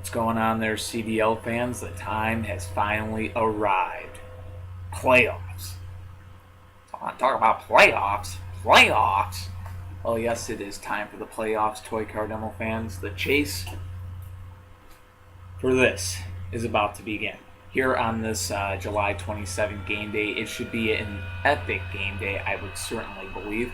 What's going on there, CDL fans? The time has finally arrived. Playoffs. Talk about playoffs. Playoffs. Oh yes, it is time for the playoffs, Toy Car Demo fans. The chase for this is about to begin. Here on this July 27th game day, it should be an epic game day, I would certainly believe.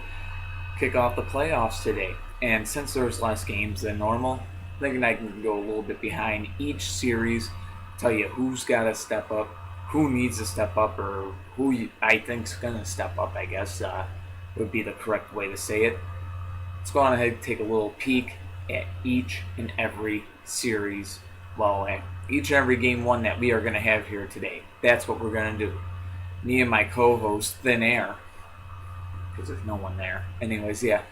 Kick off the playoffs today. And since there's less games than normal, I'm thinking I can go a little bit behind each series, tell you who's got to step up, who needs to step up, or who I think's going to step up, I guess would be the correct way to say it. Let's go on ahead and take a little peek at each and every series, each and every game one that we are going to have here today. That's what we're going to do. Me and my co-host, Thin Air, because there's no one there. Anyways, yeah.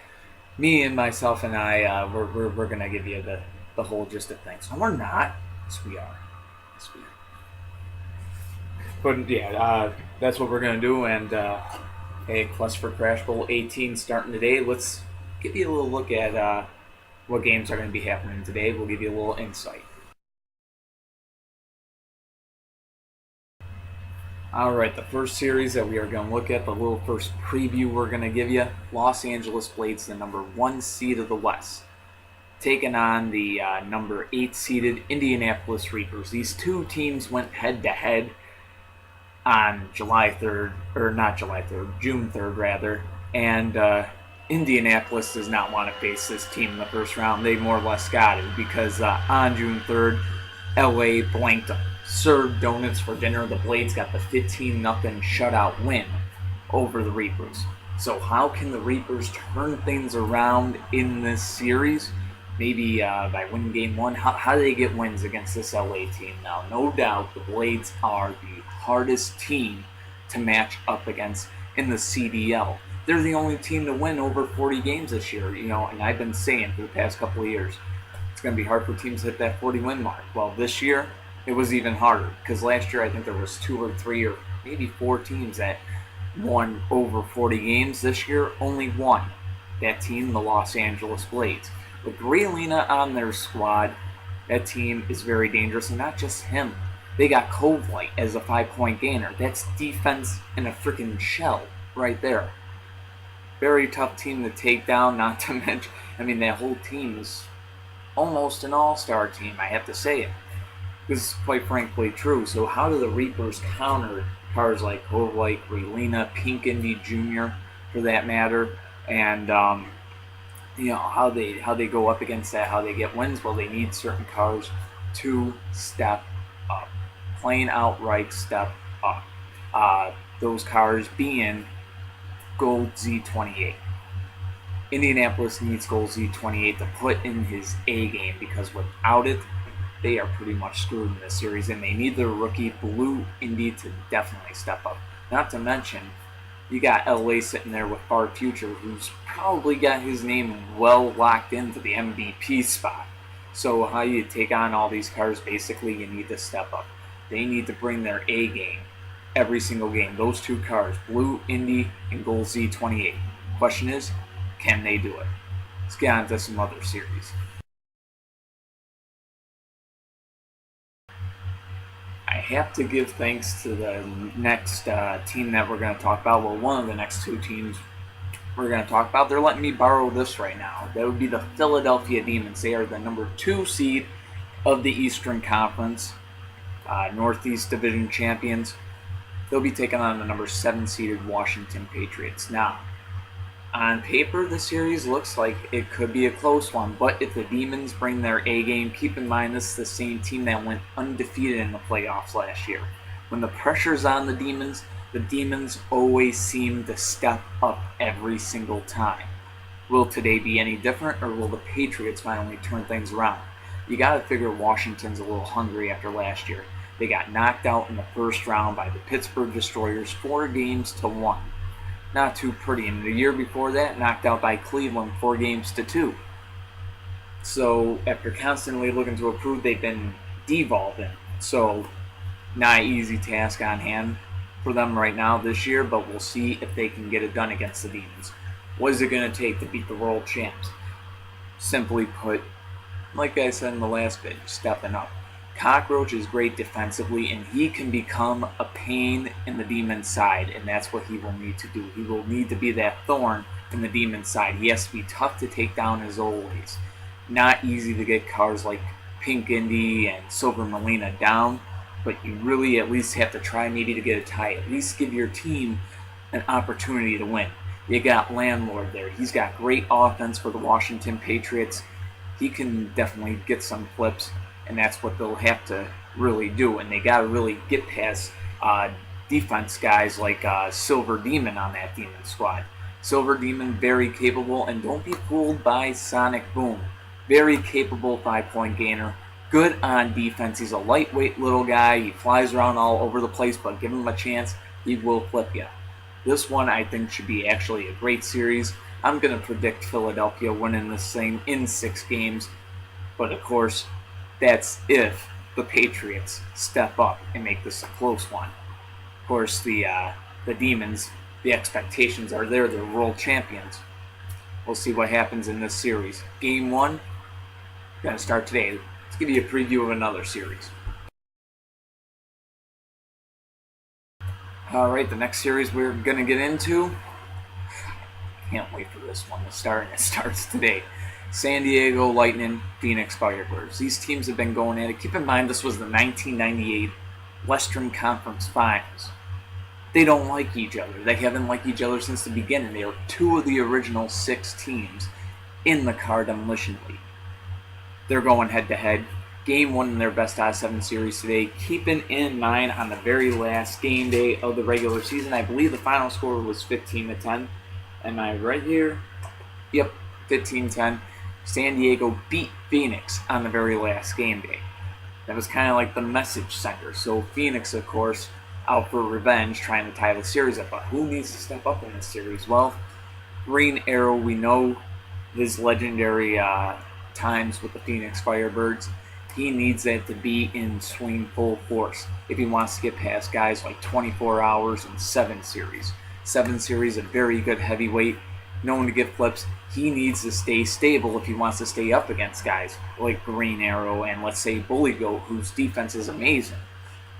Me and myself and I, we're going to give you the whole gist of things. No, we're not. Yes, we are. Yes, we are. But, yeah, that's what we're going to do. And, hey, plus for Crash Bowl XVIII starting today, let's give you a little look at what games are going to be happening today. We'll give you a little insight. Alright, the first series that we are going to look at, the little first preview we're going to give you, Los Angeles Blades, the number 1 seed of the West, taking on the number 8 seeded Indianapolis Reapers. These two teams went head-to-head on June 3rd rather, and Indianapolis does not want to face this team in the first round. They more or less got it because on June 3rd, LA blanked them. Served donuts for dinner. The Blades got the 15-0 shutout win over the Reapers. So how can the Reapers turn things around in this series? Maybe by winning game one. How do they get wins against this LA team? Now, no doubt the Blades are the hardest team to match up against in the CDL. They're the only team to win over 40 games this year, and I've been saying for the past couple of years, it's going to be hard for teams to hit that 40-win mark. Well, this year, it was even harder because last year I think there was 2 or 3 or maybe 4 teams that won over 40 games. This year, only one. That team, the Los Angeles Blades. With Grealina on their squad, that team is very dangerous, and not just him. They got Kovlight as a 5-point gainer. That's defense in a freaking shell right there. Very tough team to take down, not to mention, that whole team is almost an all-star team, I have to say it. This is quite frankly true. So how do the Reapers counter cars like Kovlight, Grealina, Pink Indy Jr. for that matter, and how they go up against that, how they get wins? Well, they need certain cars to step up, plain outright step up. Those cars being Gold Z28. Indianapolis needs Gold Z28 to put in his A game because without it, they are pretty much screwed in this series, and they need their rookie Blue Indy to definitely step up. Not to mention, you got LA sitting there with Far Future, who's probably got his name well locked into the MVP spot. So how you take on all these cars, basically you need to step up. They need to bring their A game every single game. Those two cars, Blue Indy and Gold Z28. Question is, can they do it? Let's get on to some other series. I have to give thanks to the next team that we're going to talk about. Well, one of the next 2 teams we're going to talk about. They're letting me borrow this right now. That would be the Philadelphia Demons. They are the number 2 seed of the Eastern Conference, Northeast Division champions. They'll be taking on the number 7 seeded Washington Patriots. Now, on paper, the series looks like it could be a close one, but if the Demons bring their A game, keep in mind this is the same team that went undefeated in the playoffs last year. When the pressure's on the Demons always seem to step up every single time. Will today be any different, or will the Patriots finally turn things around? You gotta figure Washington's a little hungry after last year. They got knocked out in the first round by the Pittsburgh Destroyers 4-1. Not too pretty. And the year before that, knocked out by Cleveland 4-2. So after constantly looking to improve, they've been devolving. So not an easy task on hand for them right now this year, but we'll see if they can get it done against the Demons. What is it going to take to beat the world champs? Simply put, like I said in the last video, stepping up. Cockroach is great defensively, and he can become a pain in the Demon's side, and that's what he will need to do. He will need to be that thorn in the Demon's side. He has to be tough to take down as always. Not easy to get cars like Pink Indy and Silver Molina down, but you really at least have to try maybe to get a tie. At least give your team an opportunity to win. You got Landlord there. He's got great offense for the Washington Patriots. He can definitely get some flips, and that's what they'll have to really do. And they got to really get past defense guys like Silver Demon on that Demon squad. Silver Demon, very capable, and don't be fooled by Sonic Boom. Very capable 5-point gainer. Good on defense. He's a lightweight little guy. He flies around all over the place, but give him a chance, he will flip you. This one I think should be actually a great series. I'm going to predict Philadelphia winning this thing in 6 games. But of course, that's if the Patriots step up and make this a close one. Of course, the Demons, the expectations are there. They're world champions. We'll see what happens in this series. Game 1, going to start today. Let's give you a preview of another series. Alright, the next series we're going to get into, can't wait for this one to start, and it starts today. San Diego Lightning, Phoenix Firebirds. These teams have been going at it. Keep in mind, this was the 1998 Western Conference Finals. They don't like each other. They haven't liked each other since the beginning. They are 2 of the original 6 teams in the Car Demolition League. They're going head-to-head. Game 1 in their best out of 7 series today. Keeping in mind on the very last game day of the regular season, I believe the final score was 15-10. Am I right here? Yep, 15-10. San Diego beat Phoenix on the very last game day. That was kind of like the message sender. So Phoenix, of course, out for revenge, trying to tie the series up. But who needs to step up in this series? Well, Green Arrow, we know his legendary times with the Phoenix Firebirds. He needs that to be in swing full force if he wants to get past guys like 24 Hours and 7 Series. 7 Series, a very good heavyweight, known to get flips. He needs to stay stable if he wants to stay up against guys like Green Arrow and, let's say, Bully Goat, whose defense is amazing.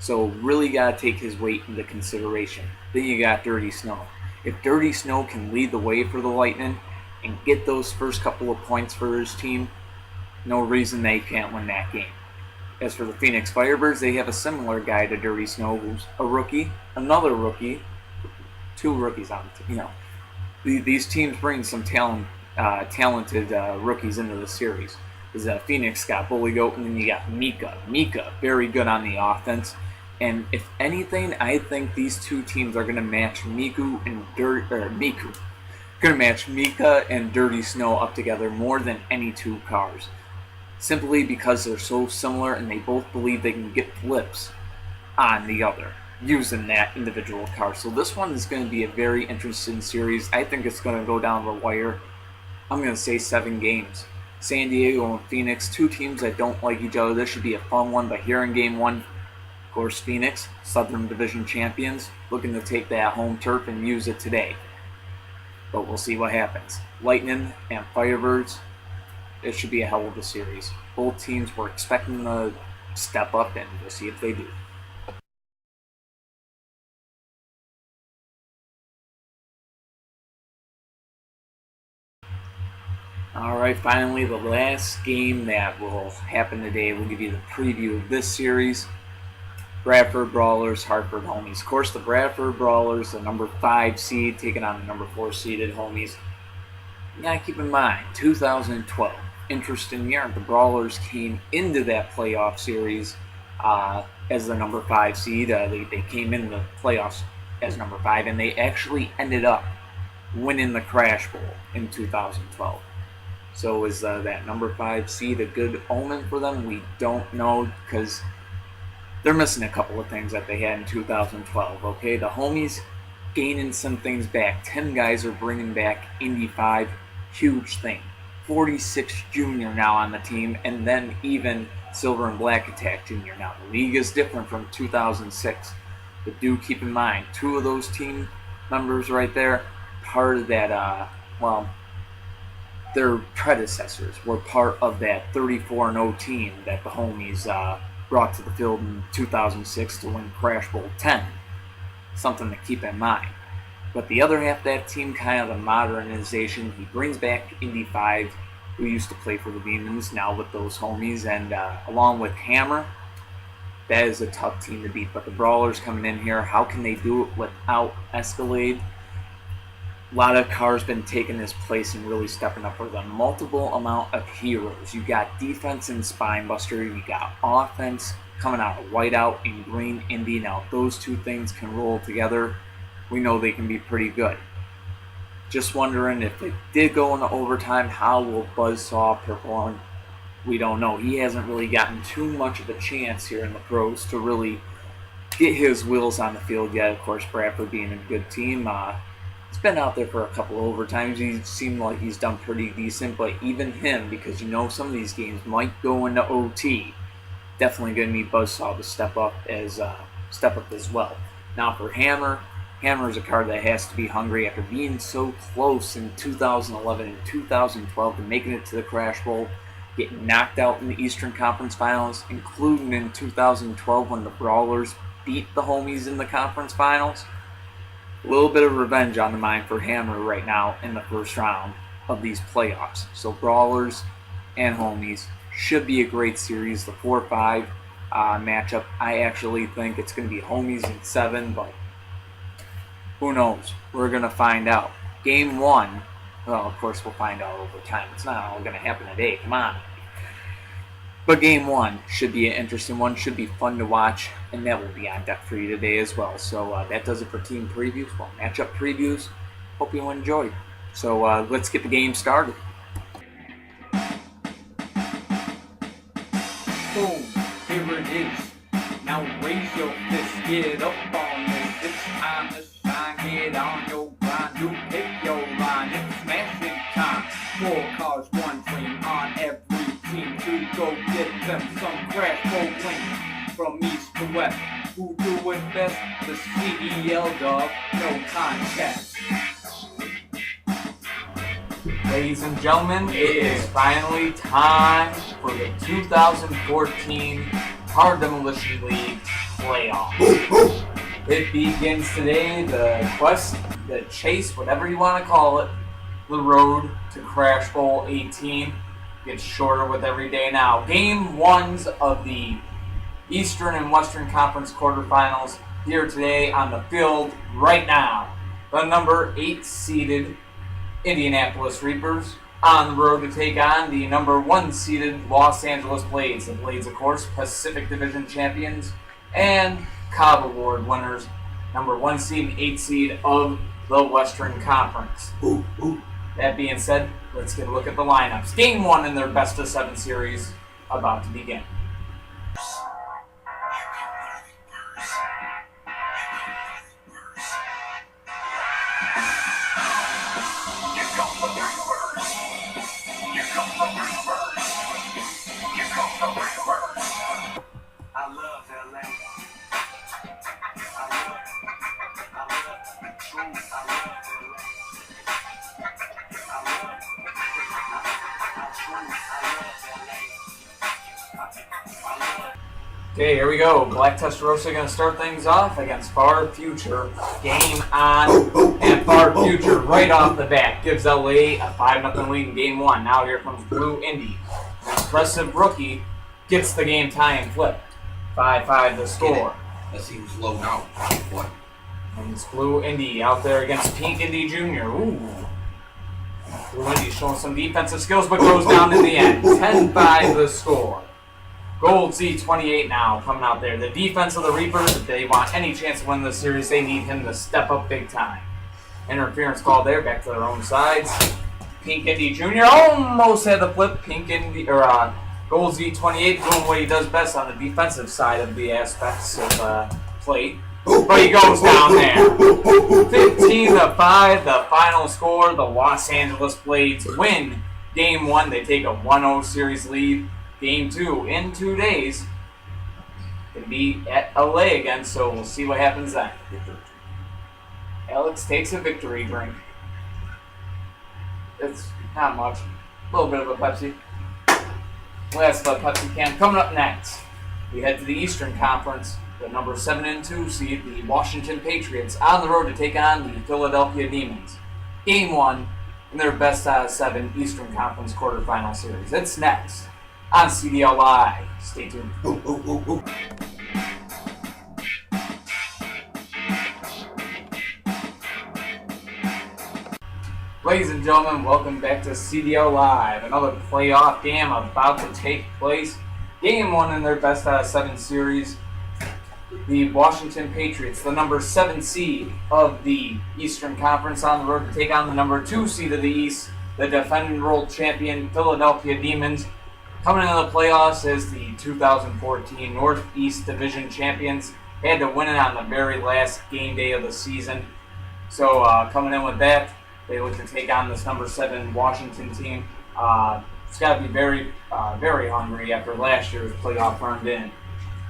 So really got to take his weight into consideration. Then you got Dirty Snow. If Dirty Snow can lead the way for the Lightning and get those first couple of points for his team, no reason they can't win that game. As for the Phoenix Firebirds, they have a similar guy to Dirty Snow, who's a rookie, another rookie, 2 rookies on the team. These teams bring some talented rookies into the series. Because Phoenix got Bully Goat, and then you got Mika. Mika, very good on the offense. And if anything, I think these 2 teams are going to match Mika and Dirty Snow up together more than any 2 cars. Simply because they're so similar and they both believe they can get flips on the other using that individual car. So this one is going to be a very interesting series. I think it's going to go down the wire. I'm going to say 7 games. San Diego and Phoenix, 2 teams that don't like each other. This should be a fun one, but here in Game 1, of course, Phoenix, Southern Division champions, looking to take that home turf and use it today. But we'll see what happens. Lightning and Firebirds, it should be a hell of a series. Both teams were expecting to step up, and we'll see if they do. Alright, finally, the last game that will happen today. We'll give you the preview of this series. Bradford Brawlers, Hartford Homies. Of course, the Bradford Brawlers, the number 5 seed, taking on the number 4 seeded Homies. You gotta keep in mind, 2012, interesting year. The Brawlers came into that playoff series as the number 5 seed. They came into the playoffs as number 5, and they actually ended up winning the Crash Bowl in 2012. So is that number 5 seed a good omen for them? We don't know, because they're missing a couple of things that they had in 2012. Okay, the Homies gaining some things back. 10 guys are bringing back Indy 5. Huge thing. 46 Junior now on the team, and then even Silver and Black Attack Junior now. The league is different from 2006. But do keep in mind, 2 of those team members right there, part of that, their predecessors were part of that 34-0 team that the homies brought to the field in 2006 to win Crash Bowl XVIII. Something to keep in mind. But the other half of that team, kind of the modernization, he brings back Indy 5, who used to play for the Demons, now with those homies, and along with Hammer, that is a tough team to beat. But the Brawlers coming in here, how can they do it without Escalade? A lot of cars been taking his place and really stepping up with a multiple amount of heroes. You got defense and Spinebuster, you got offense coming out of Whiteout and Green Indy. Now, if those two things can roll together, we know they can be pretty good. Just wondering if they did go into overtime, how will Buzzsaw perform? We don't know. He hasn't really gotten too much of a chance here in the pros to really get his wheels on the field yet. Of course, Bradford being a good team. He's been out there for a couple of overtimes. He seemed like he's done pretty decent, but even him, because you know some of these games might go into OT, definitely going to need Buzzsaw to step up as well. Now for Hammer is a card that has to be hungry after being so close in 2011 and 2012 to making it to the Crash Bowl, getting knocked out in the Eastern Conference Finals, including in 2012 when the Brawlers beat the homies in the conference finals. A little bit of revenge on the mind for Hammer right now in the first round of these playoffs. So Brawlers and homies should be a great series. The 4-5 matchup, I actually think it's going to be homies in 7, but who knows? We're going to find out. Game 1, well, of course we'll find out over time. It's not all going to happen today. Come on. But Game 1 should be an interesting one, should be fun to watch, and that will be on deck for you today as well. So that does it for team previews, matchup previews. Hope you enjoyed. So let's get the game started. Boom, here it is. Now raise your fist, get up on this. It's time to shine, get on your grind. You pick your line, it's smashing time. 4 cars, 1 dream on every team to go get them some Crash Bowl wins. From east to west, who do it best? The CDL dog, no contest. Ladies and gentlemen, it is finally time for the 2014 Car Demolition League Playoffs. It begins today, the quest, the chase, whatever you want to call it, the road to Crash Bowl XVIII gets shorter with every day now. Game 1s of the Eastern and Western Conference quarterfinals here today on the field right now. The number 8 seeded Indianapolis Reapers on the road to take on the number 1 seeded Los Angeles Blades. The Blades, of course, Pacific Division champions and Cobb Award winners, number 1 seed and 8 seed of the Western Conference. That being said, let's get a look at the lineups. Game 1 in their best of 7 series about to begin. Okay, here we go. Black Testarossa going to start things off against Far Future. Game on, and Far Future right off the bat gives LA a 5-0 lead in Game 1. Now here comes Blue Indy. Impressive rookie gets the game tie and flip. 5-5 the score. That seems low now. What? And it's Blue Indy out there against Pink Indy Jr. Ooh. Blue Indy showing some defensive skills, but goes down in the end. 10-5 the score. Gold Z28 now coming out there. The defense of the Reapers, if they want any chance to win this series, they need him to step up big time. Interference call there, back to their own sides. Pink Indy Jr. almost had the flip. Pink Indy, or Gold Z28 doing what he does best on the defensive side of the aspects of plate. But he goes down there. 15-5, the final score. The Los Angeles Blades win Game 1. They take a 1-0 series lead. Game 2 in 2 days. Going to be at LA again, so we'll see what happens then. Alex takes a victory drink. It's not much. A little bit of a Pepsi. Last Pepsi can. Coming up next, we head to the Eastern Conference. The number 7 and 2 seed, the Washington Patriots, on the road to take on the Philadelphia Demons. Game 1 in their best out of 7 Eastern Conference quarterfinal series. It's next on CDL Live. Stay tuned. Ladies and gentlemen, welcome back to CDL Live. Another playoff game about to take place. Game 1 in their best out of 7 series. The Washington Patriots, the number 7 seed of the Eastern Conference, on the road to take on the number 2 seed of the East, the defending world champion Philadelphia Demons, coming into the playoffs as the 2014 Northeast Division champions. They had to win it on the very last game day of the season. So coming in with that, they look to take on this number 7 Washington team. It's got to be very, very hungry after last year's playoff run in.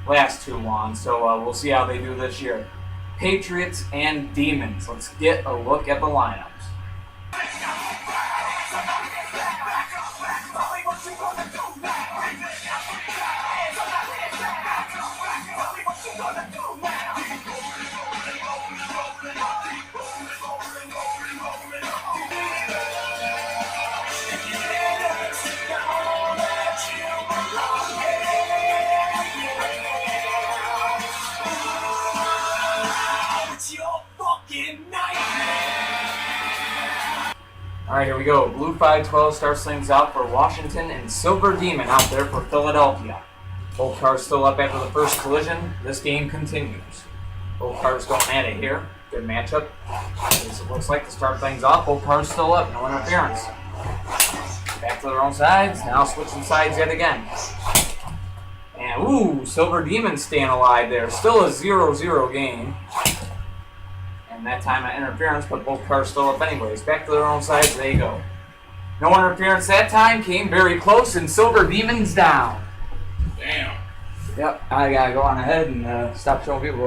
Last 2 won, so we'll see how they do this year. Patriots and Demons. Let's get a look at the lineups. Alright, here we go. Blue 512 starts things out for Washington and Silver Demon out there for Philadelphia. Both cars still up after the first collision. This game continues. Both cars going at it here. Good matchup. As it looks like to start things off, both cars still up. No interference. Back to their own sides. Now switching sides yet again. And ooh, Silver Demon staying alive there. Still a 0-0 game. And that time an interference, but both cars still up anyways. Back to their own sides, there you go. No interference that time, came very close, and Silver Demon's down. Damn. Yep, I gotta go on ahead and stop showing people.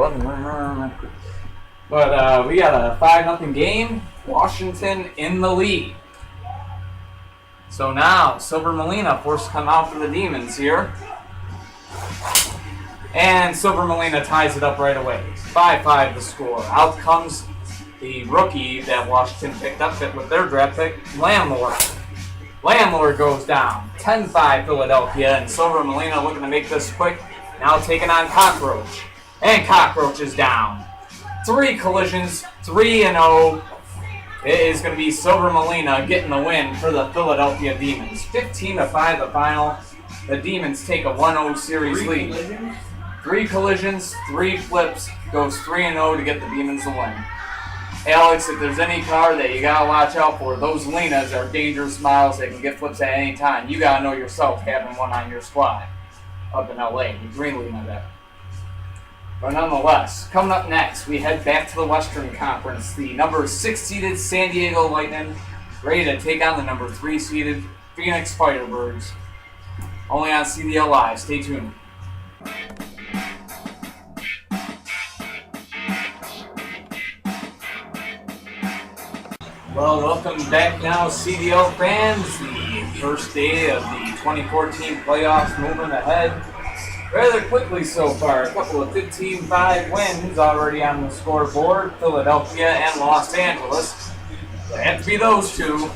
But we got a 5-0 game. Washington in the lead. So now, Silver Molina forced to come out for the Demons here. And Silver Molina ties it up right away. 5-5 the score. Out comes the rookie that Washington picked up with their draft pick, Landlord. Landlord goes down. 10-5 Philadelphia, and Silver Molina looking to make this quick. Now taking on Cockroach. And Cockroach is down. 3 collisions, 3-0. It is going to be Silver Molina getting the win for the Philadelphia Demons. 15-5 the final. The Demons take a 1-0 series lead. 3 collisions, 3 flips, goes 3-0 to get the Demons the win. Alex, if there's any car that you gotta watch out for, those Linas are dangerous miles. They can get flips at any time. You gotta know yourself having one on your squad up in LA, the green Lina there. But nonetheless, coming up next, we head back to the Western Conference. The number 6 seeded San Diego Lightning ready to take on the number 3 seeded Phoenix Firebirds. Only on CDL Live. Stay tuned. Well, welcome back now, CDL fans. The first day of the 2014 playoffs moving ahead rather quickly so far. A couple of 15-5 wins already on the scoreboard. Philadelphia and Los Angeles. They have to be those two.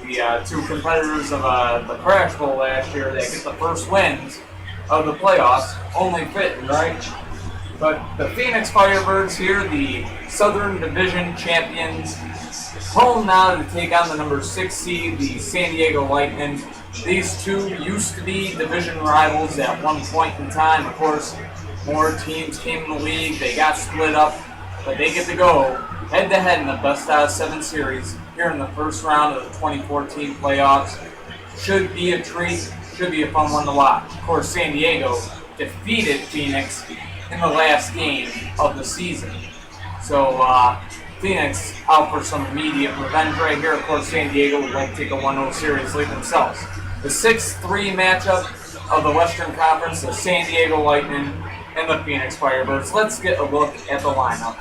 The 2 competitors of the Crash Bowl last year that get the first wins of the playoffs. Only fitting, right? But the Phoenix Firebirds here, the Southern Division champions, home now to take on the number 6 seed, the San Diego Lightning. These two used to be division rivals at one point in time. Of course, more teams came in the league. They got split up, but they get to go head-to-head in the best out of 7 series here in the first round of the 2014 playoffs. Should be a treat. Should be a fun one to watch. Of course, San Diego defeated Phoenix in the last game of the season. So, Phoenix out for some immediate revenge right here. Of course, San Diego would like to take a 1-0 series lead themselves. The 6-3 matchup of the Western Conference, the San Diego Lightning and the Phoenix Firebirds. Let's get a look at the lineup.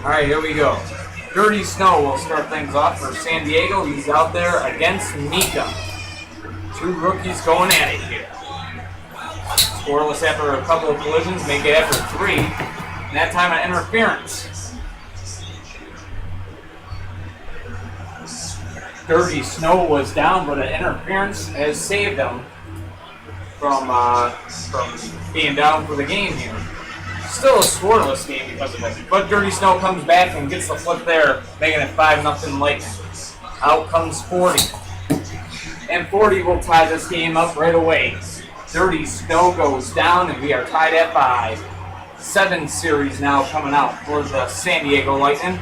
Alright, here we go. Dirty Snow will start things off for San Diego. He's out there against Mika. Two rookies going at it here. Scoreless after a couple of collisions, make it after 3. And that time an interference. Dirty Snow was down, but an interference has saved him from being down for the game here. Still a scoreless game because of it. But Dirty Snow comes back and gets the flip there, making it 5-0 Lightning. Out comes 40. And 40 will tie this game up right away. Dirty Snow goes down, and we are tied at 5. 7 series now coming out for the San Diego Lightning.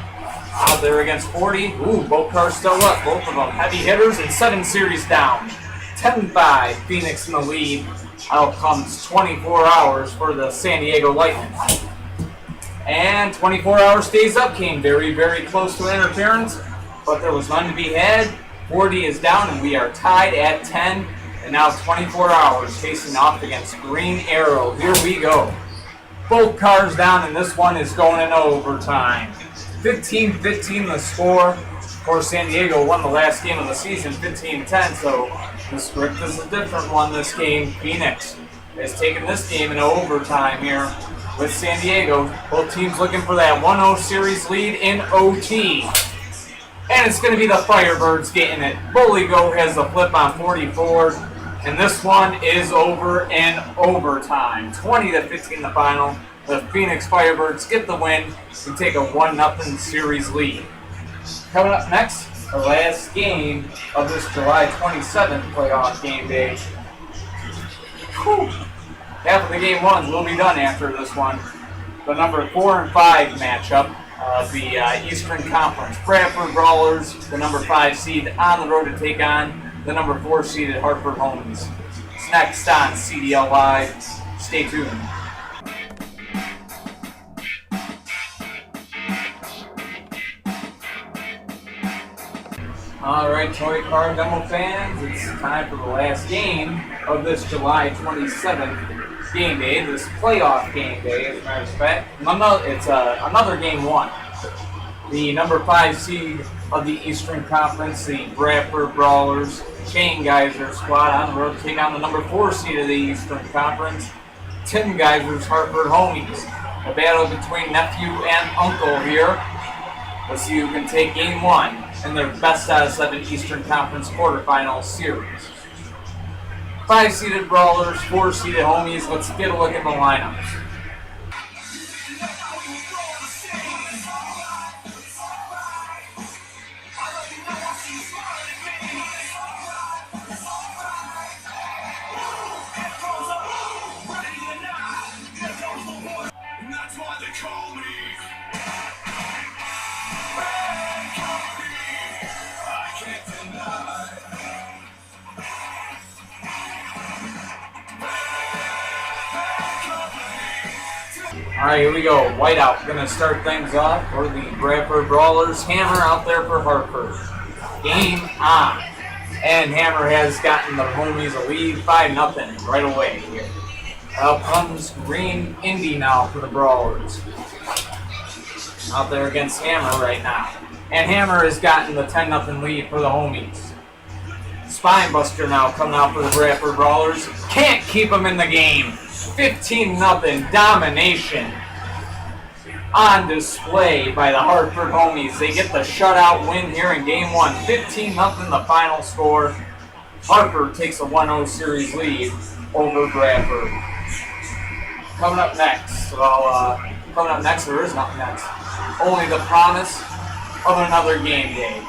Out there against 40. Ooh, both cars still up. Both of them heavy hitters, and 7 series down. 10-5, Phoenix in the lead. Out comes 24 hours for the San Diego Lightning. And 24 hours stays up. Came very, very close to interference, but there was none to be had. 40 is down, and we are tied at 10. And now 24 hours facing off against Green Arrow. Here we go. Both cars down, and this one is going into overtime. 15-15 the score. Of course, San Diego won the last game of the season, 15-10, so the script is a different one this game. Phoenix has taken this game into overtime here with San Diego. Both teams looking for that 1-0 series lead in OT. And it's going to be the Firebirds getting it. Bully Goat has the flip on 44. And this one is over in overtime. 20-15 the final. The Phoenix Firebirds get the win and take a 1-0 series lead. Coming up next, the last game of this July 27th playoff game day. Whew. Half of the game ones will be done after this one. The number 4 and 5 matchup of the Eastern Conference. Bradford Brawlers, the number 5 seed, on the road to take on the number 4 seeded Hartford Homies. It's next on CDL Live. Stay tuned. Alright, toy car demo fans, it's time for the last game of this July 27th game day, this playoff game day, as a matter of fact. It's another game 1. The number 5 seed of the Eastern Conference, the Bradford Brawlers, Shane Geyser squad on the road to take on the number 4 seed of the Eastern Conference, Tim Geyser's Hartford Homies. A battle between nephew and uncle here. Let's see who can take game 1 in their best out of 7 Eastern Conference quarterfinal series. 5-seeded Brawlers, 4-seeded Homies. Let's get a look at the lineups. Alright, here we go. Whiteout going to start things off for the Bradford Brawlers. Hammer out there for Hartford. Game on. And Hammer has gotten the Homies a lead 5-0 right away here. Out comes Green Indy now for the Brawlers. Out there against Hammer right now. And Hammer has gotten the 10-0 lead for the Homies. Spinebuster now coming out for the Bradford Brawlers. Can't keep them in the game. 15-0 domination on display by the Hartford Homies. They get the shutout win here in game 1. 15-0 the final score. Hartford takes a 1-0 series lead over Bradford. Coming up next, there is nothing next. Only the promise of another game day.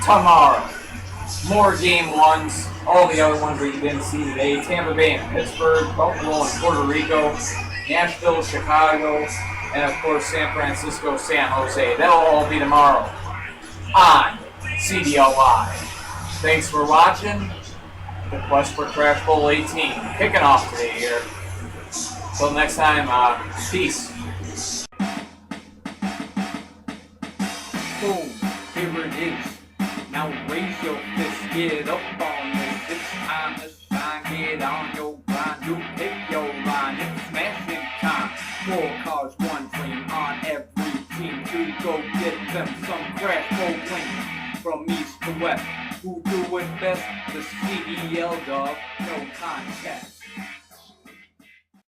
Tomorrow, more game 1s. All the other ones that you didn't see today. Tampa Bay and Pittsburgh, Buffalo and Puerto Rico, Nashville, Chicago, and of course San Francisco, San Jose. That'll all be tomorrow on CDL Live. Thanks for watching. The quest for Crash Bowl XVIII kicking off today here. Till next time, peace. Boom, here it is. Now raise your fist, get up on this. It's time to shine, get on your grind. You pick your line, it's smashing time. 4 cars, 1 dream on every team to go Crash Bowl XVIII. From east to west, who do it best? The CDL dog, no contest.